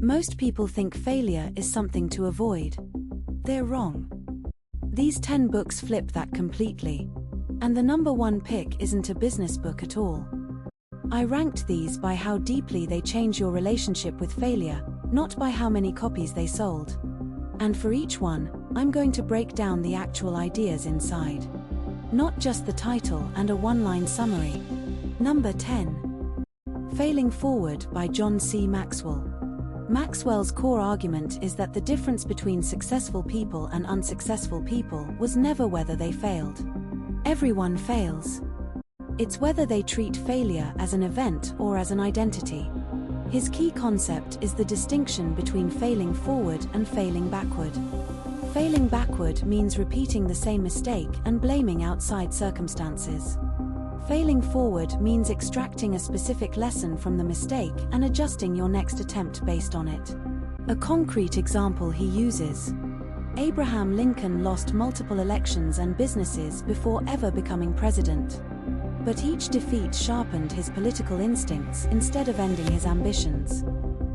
Most people think failure is something to avoid. They're wrong. These 10 books flip that completely. And the number one pick isn't a business book at all. I ranked these by how deeply they change your relationship with failure, not by how many copies they sold. And for each one, I'm going to break down the actual ideas inside. Not just the title and a one-line summary. Number 10. Failing Forward by John C. Maxwell. Maxwell's core argument is that the difference between successful people and unsuccessful people was never whether they failed. Everyone fails. It's whether they treat failure as an event or as an identity. His key concept is the distinction between failing forward and failing backward. Failing backward means repeating the same mistake and blaming outside circumstances. Failing forward means extracting a specific lesson from the mistake and adjusting your next attempt based on it. A concrete example he uses: Abraham Lincoln lost multiple elections and businesses before ever becoming president. But each defeat sharpened his political instincts instead of ending his ambitions.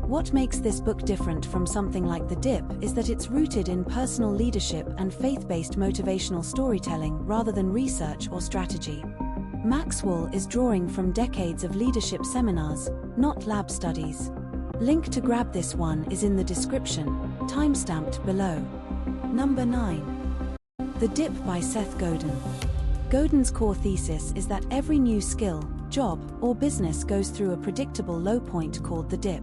What makes this book different from something like The Dip is that it's rooted in personal leadership and faith-based motivational storytelling rather than research or strategy. Maxwell is drawing from decades of leadership seminars, not lab studies. Link to grab this one is in the description, timestamped below. Number 9. The Dip by Seth Godin. Godin's core thesis is that every new skill, job, or business goes through a predictable low point called the dip.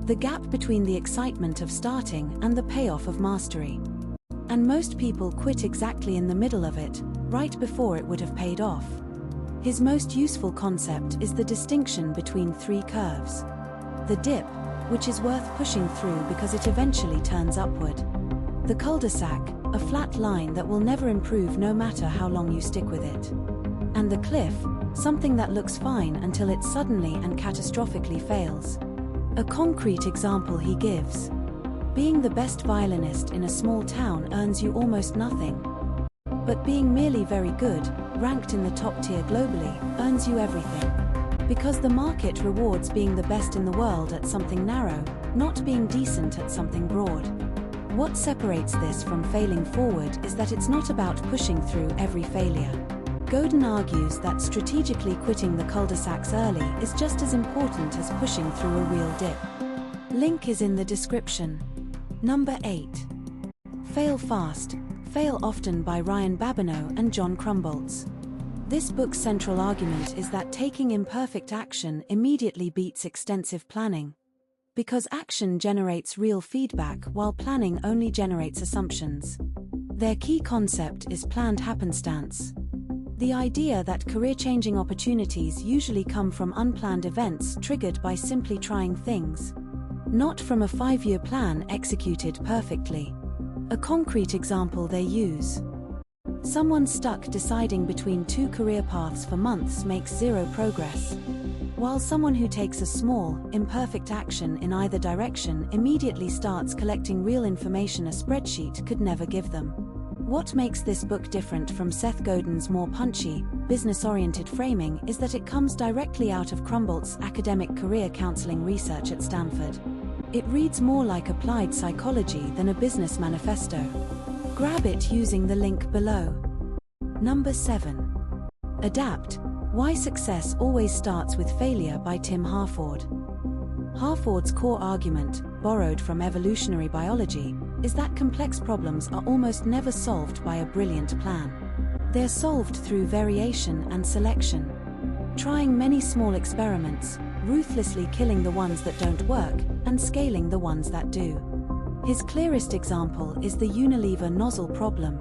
The gap between the excitement of starting and the payoff of mastery. And most people quit exactly in the middle of it, right before it would have paid off. His most useful concept is the distinction between 3 curves. The dip, which is worth pushing through because it eventually turns upward. The cul-de-sac, a flat line that will never improve no matter how long you stick with it. And the cliff, something that looks fine until it suddenly and catastrophically fails. A concrete example he gives: being the best violinist in a small town earns you almost nothing. But being merely very good, ranked in the top tier globally, earns you everything. Because the market rewards being the best in the world at something narrow, not being decent at something broad. What separates this from failing forward is that it's not about pushing through every failure. Godin argues that strategically quitting the cul-de-sacs early is just as important as pushing through a real dip. Link is in the description. Number 8. Fail Fast, Fail Often by Ryan Babineau and John Crumboltz. This book's central argument is that taking imperfect action immediately beats extensive planning. Because action generates real feedback while planning only generates assumptions. Their key concept is planned happenstance. The idea that career-changing opportunities usually come from unplanned events triggered by simply trying things. Not from a 5-year plan executed perfectly. A concrete example they use: someone stuck deciding between 2 career paths for months makes 0 progress. While someone who takes a small, imperfect action in either direction immediately starts collecting real information a spreadsheet could never give them. What makes this book different from Seth Godin's more punchy, business-oriented framing is that it comes directly out of Crumbolt's academic career counseling research at Stanford. It reads more like applied psychology than a business manifesto. Grab it using the link below. Number 7. Adapt: Why Success Always Starts with Failure by Tim Harford. Harford's core argument, borrowed from evolutionary biology, is that complex problems are almost never solved by a brilliant plan. They're solved through variation and selection. Trying many small experiments, ruthlessly killing the ones that don't work, and scaling the ones that do. His clearest example is the Unilever nozzle problem,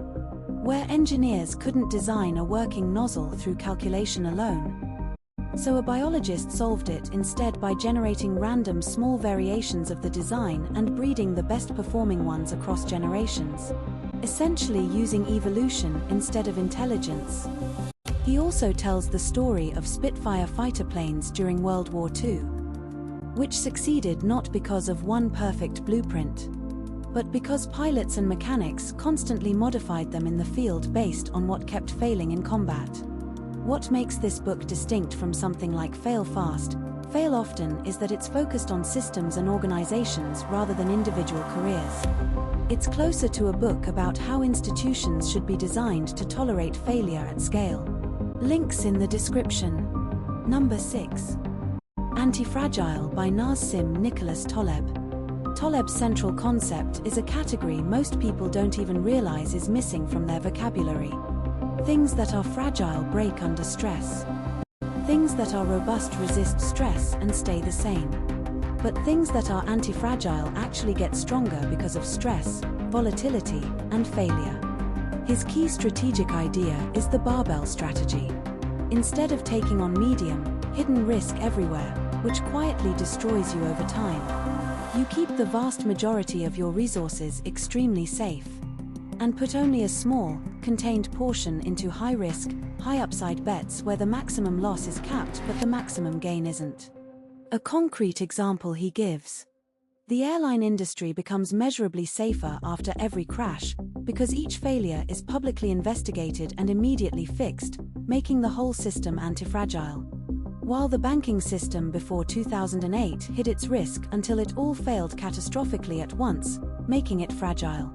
where engineers couldn't design a working nozzle through calculation alone. So a biologist solved it instead by generating random small variations of the design and breeding the best performing ones across generations, essentially using evolution instead of intelligence. He also tells the story of Spitfire fighter planes during World War II, which succeeded not because of one perfect blueprint, but because pilots and mechanics constantly modified them in the field based on what kept failing in combat. What makes this book distinct from something like Fail Fast, Fail Often is that it's focused on systems and organizations rather than individual careers. It's closer to a book about how institutions should be designed to tolerate failure at scale. Links in the description. Number 6. Antifragile by Nassim Nicholas Taleb. Taleb's central concept is a category most people don't even realize is missing from their vocabulary. Things that are fragile break under stress. Things that are robust resist stress and stay the same. But things that are anti-fragile actually get stronger because of stress, volatility, and failure. His key strategic idea is the barbell strategy. Instead of taking on medium, hidden risk everywhere, which quietly destroys you over time, you keep the vast majority of your resources extremely safe and put only a small, contained portion into high-risk, high-upside bets where the maximum loss is capped but the maximum gain isn't. A concrete example he gives. The airline industry becomes measurably safer after every crash because each failure is publicly investigated and immediately fixed, making the whole system anti-fragile. While the banking system before 2008 hid its risk until it all failed catastrophically at once, making it fragile.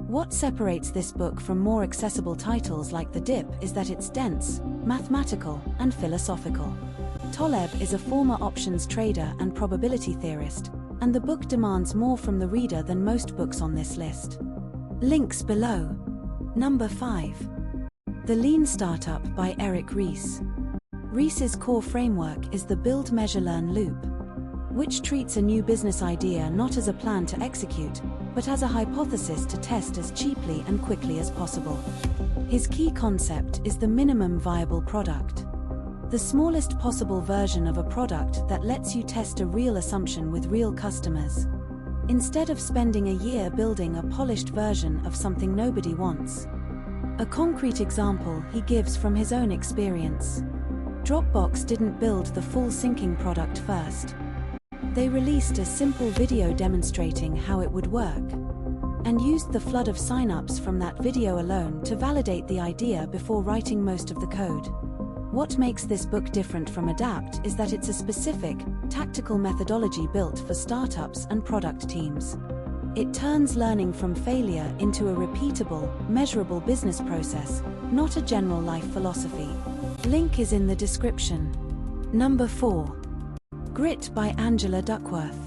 What separates this book from more accessible titles like The Dip is that it's dense, mathematical, and philosophical. Taleb is a former options trader and probability theorist, and the book demands more from the reader than most books on this list. Links below. Number 5. The Lean Startup by Eric Ries. Ries's core framework is the Build, Measure, Learn loop, which treats a new business idea not as a plan to execute, but as a hypothesis to test as cheaply and quickly as possible. His key concept is the minimum viable product, the smallest possible version of a product that lets you test a real assumption with real customers, instead of spending a year building a polished version of something nobody wants. A concrete example he gives from his own experience. Dropbox didn't build the full syncing product first. They released a simple video demonstrating how it would work, and used the flood of signups from that video alone to validate the idea before writing most of the code. What makes this book different from Adapt is that it's a specific, tactical methodology built for startups and product teams. It turns learning from failure into a repeatable, measurable business process, not a general life philosophy. Link is in the description. Number 4. Grit by Angela Duckworth.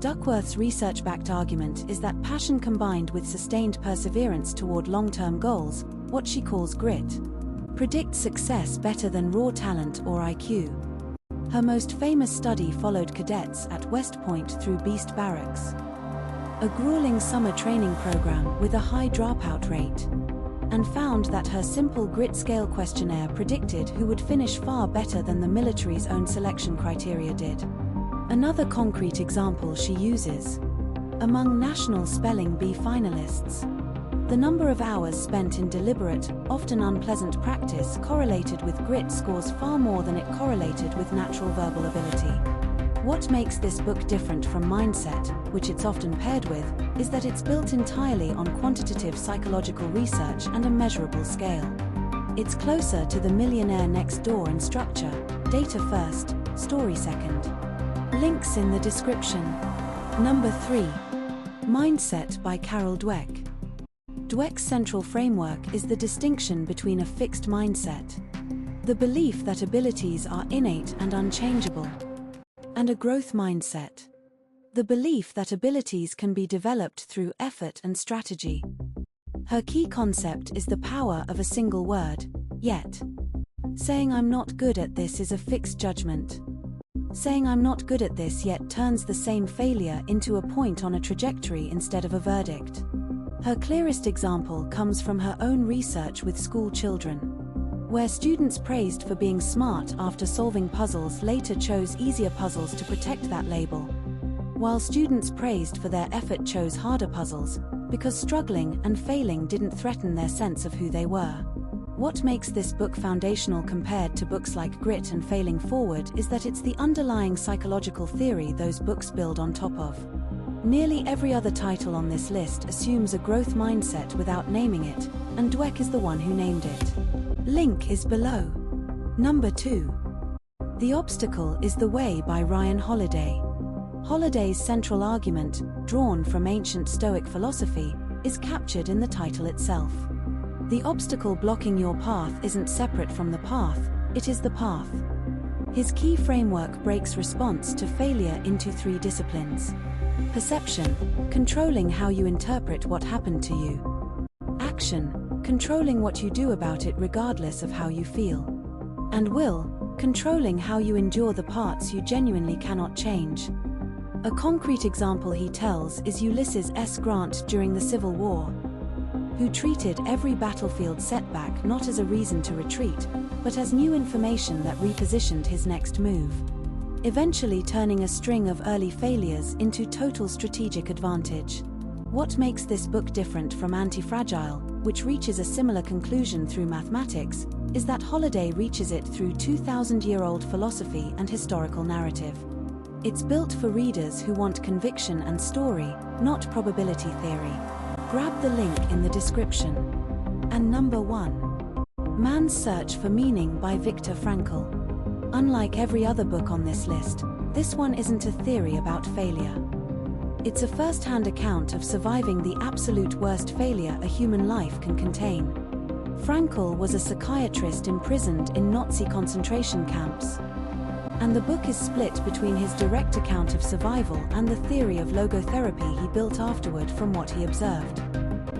Duckworth's research-backed argument is that passion combined with sustained perseverance toward long-term goals, what she calls grit, predicts success better than raw talent or IQ. Her most famous study followed cadets at West Point through Beast Barracks, a grueling summer training program with a high dropout rate, and found that her simple grit scale questionnaire predicted who would finish far better than the military's own selection criteria did. Another concrete example she uses. Among National Spelling Bee finalists, the number of hours spent in deliberate, often unpleasant practice correlated with grit scores far more than it correlated with natural verbal ability. What makes this book different from Mindset, which it's often paired with, is that it's built entirely on quantitative psychological research and a measurable scale. It's closer to The Millionaire Next Door in structure, data first, story second. Links in the description. Number 3. Mindset by Carol Dweck. Dweck's central framework is the distinction between a fixed mindset, the belief that abilities are innate and unchangeable, and a growth mindset, the belief that abilities can be developed through effort and strategy. Her key concept is the power of a single word, yet. Saying I'm not good at this is a fixed judgment. Saying I'm not good at this yet turns the same failure into a point on a trajectory instead of a verdict. Her clearest example comes from her own research with school children, where students praised for being smart after solving puzzles later chose easier puzzles to protect that label, while students praised for their effort chose harder puzzles because struggling and failing didn't threaten their sense of who they were. What makes this book foundational compared to books like Grit and Failing Forward is that it's the underlying psychological theory those books build on top of. Nearly every other title on this list assumes a growth mindset without naming it, and Dweck is the one who named it. Link is below. Number 2. The Obstacle is the Way by Ryan Holiday. Holiday's central argument, drawn from ancient Stoic philosophy, is captured in the title itself. The obstacle blocking your path isn't separate from the path, it is the path. His key framework breaks response to failure into 3 disciplines. Perception, controlling how you interpret what happened to you. Action, controlling what you do about it regardless of how you feel. And will, controlling how you endure the parts you genuinely cannot change. A concrete example he tells is Ulysses S. Grant during the Civil War, who treated every battlefield setback not as a reason to retreat, but as new information that repositioned his next move, eventually turning a string of early failures into total strategic advantage. What makes this book different from Anti-Fragile, which reaches a similar conclusion through mathematics, is that Holiday reaches it through 2,000-year-old philosophy and historical narrative. It's built for readers who want conviction and story, not probability theory. Grab the link in the description. And number 1. Man's Search for Meaning by Viktor Frankl. Unlike every other book on this list, this one isn't a theory about failure. It's a first-hand account of surviving the absolute worst failure a human life can contain. Frankl was a psychiatrist imprisoned in Nazi concentration camps. And the book is split between his direct account of survival and the theory of logotherapy he built afterward from what he observed.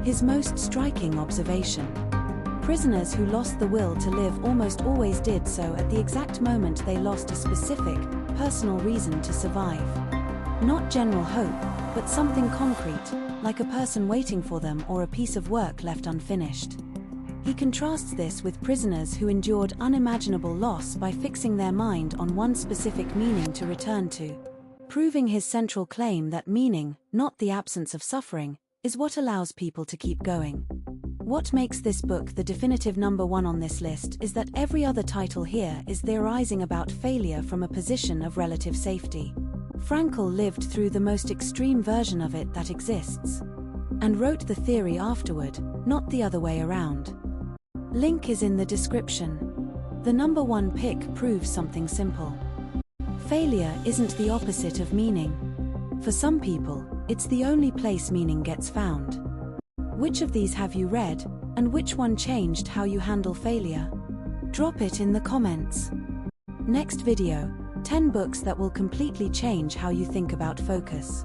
His most striking observation: prisoners who lost the will to live almost always did so at the exact moment they lost a specific, personal reason to survive. Not general hope, but something concrete, like a person waiting for them or a piece of work left unfinished. He contrasts this with prisoners who endured unimaginable loss by fixing their mind on one specific meaning to return to, proving his central claim that meaning, not the absence of suffering, is what allows people to keep going. What makes this book the definitive number 1 on this list is that every other title here is theorizing about failure from a position of relative safety. Frankl lived through the most extreme version of it that exists, and wrote the theory afterward, not the other way around. Link is in the description. The number 1 pick proves something simple. Failure isn't the opposite of meaning. For some people, it's the only place meaning gets found. Which of these have you read, and which one changed how you handle failure? Drop it in the comments. Next video, 10 books that will completely change how you think about focus.